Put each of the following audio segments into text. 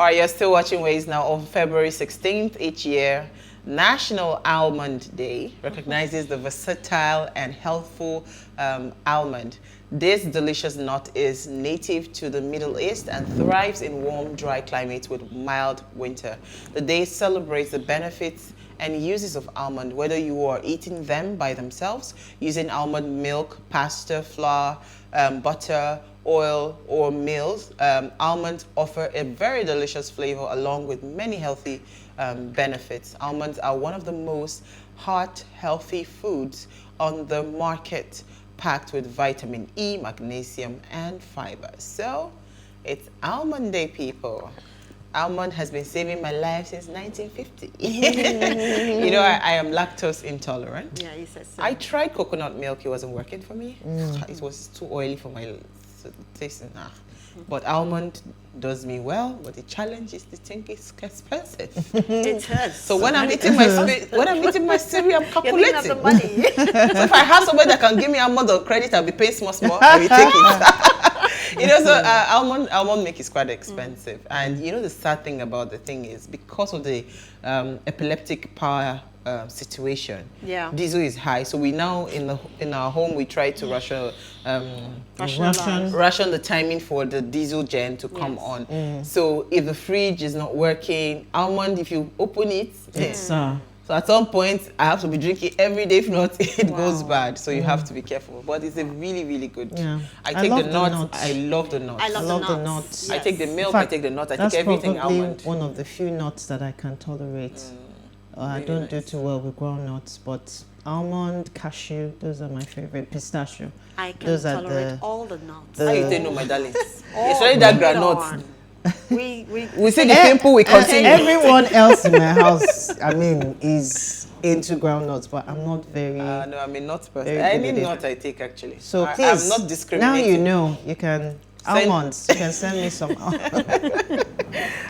All right, you're still watching Ways Now. On February 16th each year, National Almond Day recognizes the versatile and healthful almond. This delicious nut is native to the Middle East and thrives in warm, dry climates with mild winter. The day celebrates the benefits and uses of almond, whether you are eating them by themselves, using almond milk, pasta, flour, butter, oil, or meals. Almonds offer a very delicious flavor along with many healthy benefits. Almonds are one of the most heart-healthy foods on the market, packed with vitamin E, magnesium, and fiber. So, it's Almond Day, people. Almond has been saving my life since 1950. You know, I am lactose intolerant. Yeah, you said so. I tried coconut milk, it wasn't working for me. It was too oily for my taste. But almond does me well, but the challenge is the thing is expensive. It hurts. So when I'm eating my cereal, I'm calculating. You're thinking of the money. So if I have somebody that can give me almond or credit, I'll be paying small, I will take it. You know, so almond milk is quite expensive. And you know the sad thing about the thing is because of the epileptic power situation, diesel is high. So we now in our home we try to ration the timing for the diesel gen to come on. So if the fridge is not working, almond, if you open it, so at some point I have to be drinking every day. If not, it goes bad. So you have to be careful. But it's a really, really good. I take the nuts. I love the nuts. I love the nuts. Yes. I take the milk. I take the nuts. I take everything almond. That's probably one of the few nuts that I can tolerate. I don't do too well with groundnuts, but almond, cashew, those are my favorite. Pistachio. I can tolerate all the nuts. How you think, no, my darling? It's already that granite. We see the pimple, we continue. Everyone else in my house, I mean, is into groundnuts, but I'm not very. No, I'm a nut person. Any nut I take actually. So please, I'm not discriminating. now you know. You can almonds. You can send me some almonds.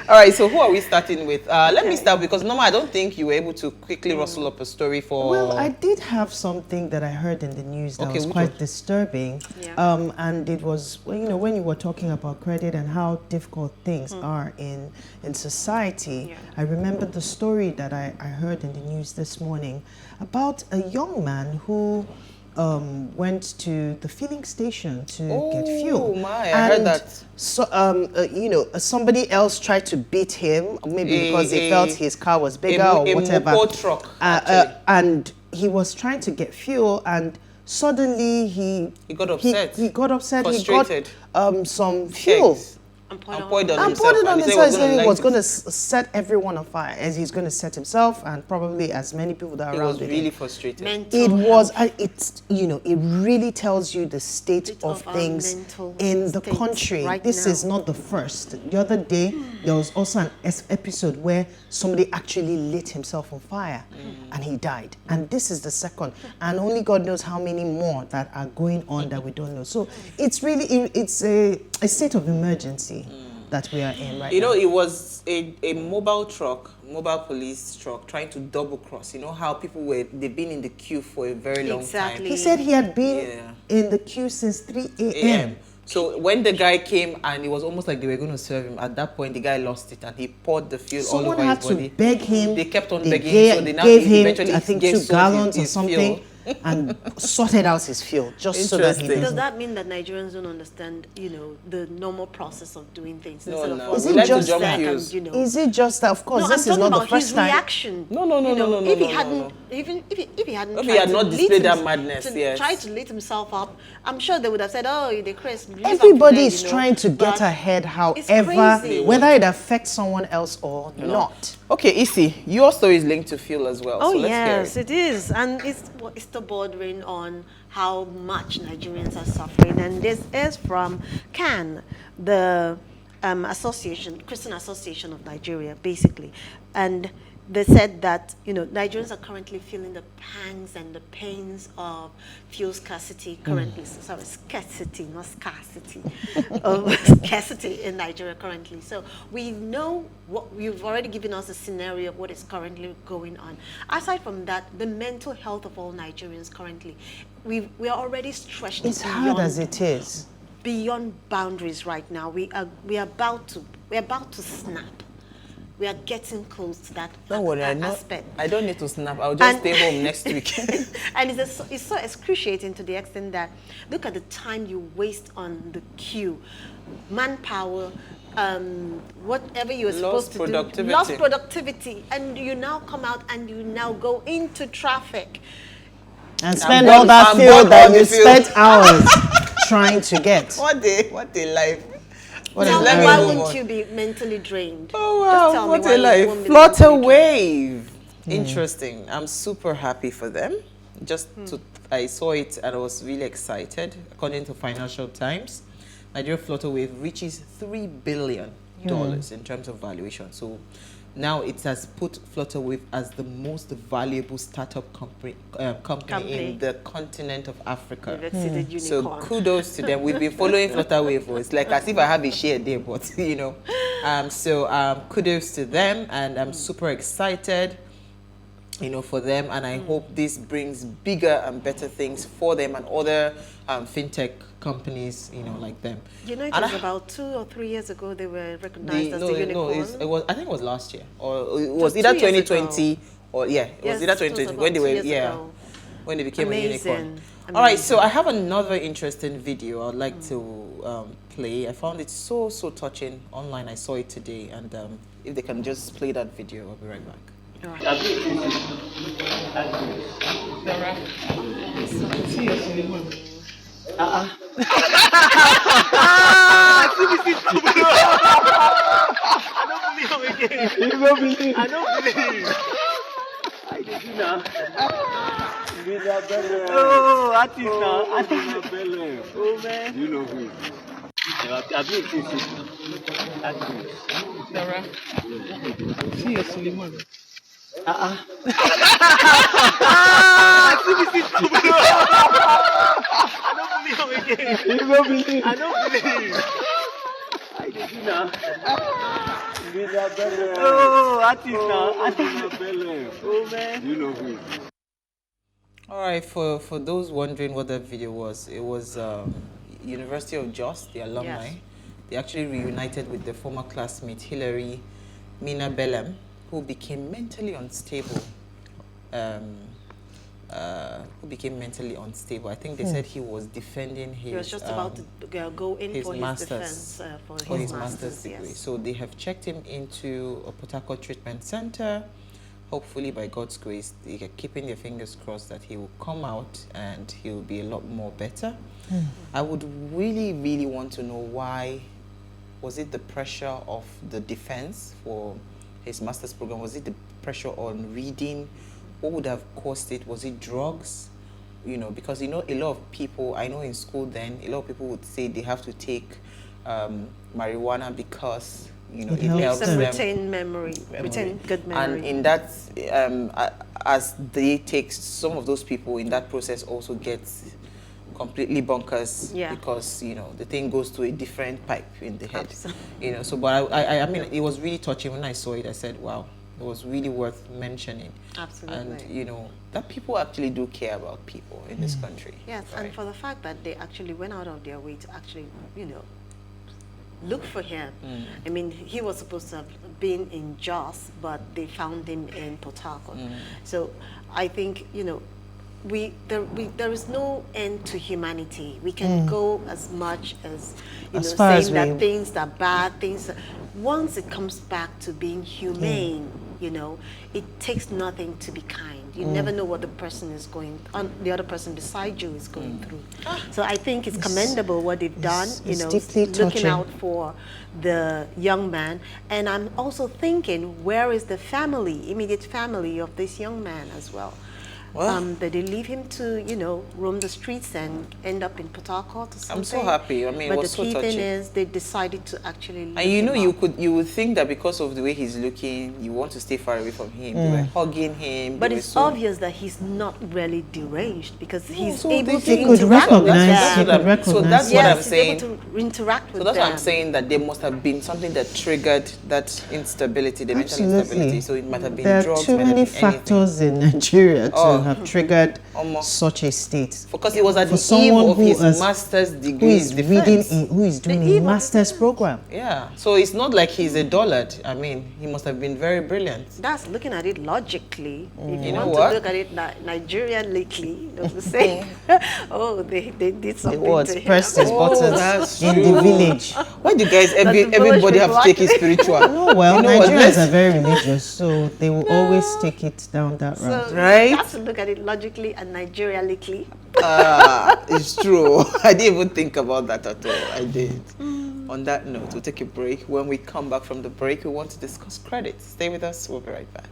All right. So who are we starting with? Let me start because normally I don't think you were able to quickly rustle up a story for. Well, I did have something that I heard in the news that was quite disturbing. And it was, you know, when you were talking about credit and how difficult things are in society. I remember the story that I heard in the news this morning about a young man who went to the filling station to get fuel. I heard that. So, you know, somebody else tried to beat him, maybe because he felt his car was bigger or whatever. A truck, and he was trying to get fuel, and suddenly he got upset. He got upset. Frustrated. He got some fuel. And poured it on himself. He was going to set everyone on fire, as he's going to set himself and probably as many people that are around. He was really frustrated. It's, you know, it really tells you the state of things in the country. This is not the first. The other day, there was also an episode where somebody actually lit himself on fire and he died. And this is the second. And only God knows how many more that are going on that we don't know. So it's really, it's a state of emergency that we are in right now. You know, it was a mobile police truck trying to double cross. You know how people they've been in the queue for a very long time. He said he had been in the queue since 3 a.m. So when the guy came and it was almost like they were going to serve him, at that point the guy lost it and he poured the fuel all over his body. Someone had to beg him. They kept on begging him, so they now gave him, eventually I think, 2 gallons or something. And sorted out his fuel just so that he doesn't. Does that mean that Nigerians don't understand, you know, the normal process of doing things? No. Is it just that? Is it just that? Of course, this is not the first time. Reaction. No. If he hadn't, if he hadn't, if he had not displayed that madness, tried to lit himself up, I'm sure they would have said, "Oh, the Chris." Everybody is trying to get ahead, however, whether it affects someone else or not. Okay, Isi, your story is linked to fuel as well. Oh, so let's yes, it is. And it's the bordering on how much Nigerians are suffering. And this is from CAN, the Christian Association of Nigeria, basically. And they said that, you know, Nigerians are currently feeling the pangs and the pains of fuel scarcity currently. Sorry, scarcity, not scarcity. Scarcity in Nigeria currently. So we know you've already given us a scenario of what is currently going on. Aside from that, the mental health of all Nigerians currently, we are already stretched. It's hard as it is. beyond boundaries right now. We're about to snap. We are getting close to that Don't worry, aspect. I don't need to snap. I'll just stay home next week. And it's so excruciating to the extent that look at the time you waste on the queue, manpower, whatever you were supposed to do, lost productivity, and you now come out and you now go into traffic and spend all that fuel that you spent hours trying to get. What a life. Why wouldn't you be mentally drained? Oh wow, what a life. Flutterwave. Interesting. I'm super happy for them. I saw it and I was really excited. According to Financial Times, Nigeria Flutterwave reaches $3 billion in terms of valuation. So now it has put Flutterwave as the most valuable startup company in the continent of Africa. So kudos to them. We've been following Flutterwave. It's like as if I have a share there, but you know. Kudos to them, and I'm super excited, you know, for them, and I hope this brings bigger and better things for them and other fintech companies, you know, like them. You know, it was about 2 or 3 years ago they were recognized as the unicorn. No, I think it was last year, or it was either 2020 or it was either 2020 when they were when they became a unicorn. All right, so I have another interesting video I'd like to play. I found it so touching online. I saw it today, and if they can just play that video, I'll be right back. All right. I don't believe. I did now. Oh, artist now. Oh man. You know who? I've been seriously, man. I don't believe again. You don't believe? I don't believe. I did now. Oh, artist now. Oh man. You know who? All right, for those wondering what that video was, it was University of Jos, the alumni. Yes. They actually reunited with their former classmate Hilary Mina Bellem, who became mentally unstable. I think they said he was defending his. He was just about to go in for his defense for his master's degree. Yes. So they have checked him into a Port Harcourt treatment center. Hopefully, by God's grace, they are keeping their fingers crossed that he will come out and he will be a lot more better. I would really want to know why. Was it the pressure of the defense for his master's program? Was it the pressure on reading? What would have caused it? Was it drugs? You know, because, you know, a lot of people, I know in school then, a lot of people would say they have to take marijuana because, you know, it helps them retain memory, retain good memory. And in that, as they take, some of those people in that process also get completely bonkers because, you know, the thing goes to a different pipe in the head. Absolutely. You know, so, but I mean, it was really touching when I saw it. I said, wow, it was really worth mentioning. Absolutely. And, you know, that people actually do care about people in this country. Yes, right? And for the fact that they actually went out of their way to actually, you know, look for him. I mean, he was supposed to have been in Jos, but they found him in Port Harcourt. So I think, you know, there is no end to humanity. We can go as much as, you know, saying that things are bad, things. Once it comes back to being humane, you know, it takes nothing to be kind. You never know what the person is the other person beside you is going through. So I think it's commendable what they've done, you know, looking out for the young man. And I'm also thinking, where is the family, immediate family of this young man as well? That they leave him to, you know, roam the streets and end up in Port Harcourt or something. I'm so happy. I mean, but it was so touching. the key thing is they decided to actually leave and you know, him you would think that because of the way he's looking, you want to stay far away from him. They were hugging him. But it's obvious that he's not really deranged because he's so able to interact with them. So that's what I'm saying. He's able to interact with them. So that's what I'm saying, that there must have been something that triggered that instability, the mental instability. So it might have been drugs. There are too many factors in Nigeria to to have triggered Omo. such a state. Because he was at For the someone eve of who his is- master's Who degree is in reading, defense. who is doing eve a of master's program? Yeah, so it's not like he's a dullard. I mean, he must have been very brilliant. That's looking at it logically. If you know want what? to look at it Nigerianly, to say, oh, they did The something words to him. pressed his Oh, buttons that's in true. the village. Why do you guys, the village everybody have to people take it actually- spiritual? No, well, You know what, Nigerians let's- are very religious, so they will always take it down that route. So Right? you have to look at it logically and Nigerianically. It's true. I didn't even think about that at all. I did. On that note, we'll take a break. When we come back from the break, we want to discuss credit. Stay with us. We'll be right back.